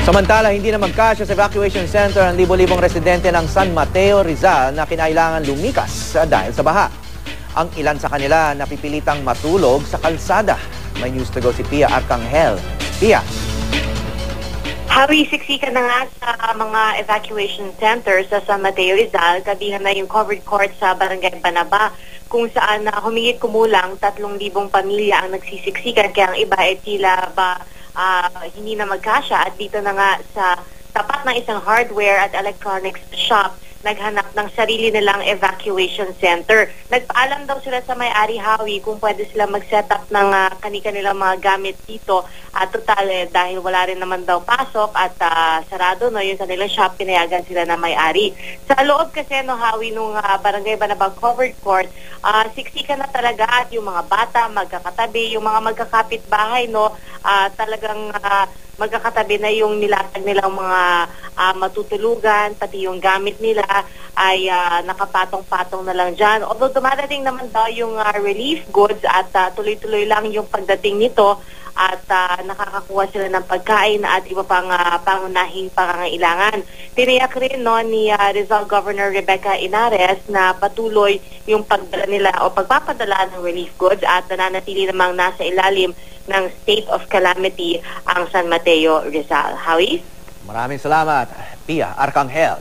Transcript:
Samantala, hindi na magkasya sa evacuation center ang libo-libong residente ng San Mateo, Rizal na kinailangan lumikas dahil sa baha. Ang ilan sa kanila napipilitang matulog sa kalsada. May news to go si Pia Arcangel. Pia. Hawi, siksikan na nga sa mga evacuation centers sa San Mateo, Rizal, kabilang na yung covered court sa Barangay Banaba, kung saan humigit kumulang 3,000 pamilya ang nagsisiksikan, kaya ang iba ay tila ba hindi na magkasya. At dito na nga sa tapat ng isang hardware at electronics shop, naghanap ng sarili nilang evacuation center. Nagpaalam daw sila sa may-ari, Hawi, kung pwede sila mag-set up ng kanilang mga gamit dito. At total, dahil wala rin naman daw pasok at sarado yung kanilang shop, pinayagan sila na may-ari. Sa loob kasi, Hawi, nung Barangay Banabang covered court, siksikan na talaga at yung mga bata magkakatabi, yung mga magkakapit-bahay, talagang magkakatabi na yung nilatag nilang mga matutulugan, pati yung gamit nila ay nakapatong-patong na lang dyan. Although dumadating naman daw yung relief goods at tuloy-tuloy lang yung pagdating nito at nakakakuha sila ng pagkain at iba pang pangunahing pangangailangan. Tiniyak rin ni Rizal Governor Rebecca Inares na patuloy yung pagdala nila o pagpapadala ng relief goods at nananatili namang nasa ilalim ng state of calamity ang San Mateo, Rizal. Hawi? Maraming salamat, Pia Arcangel.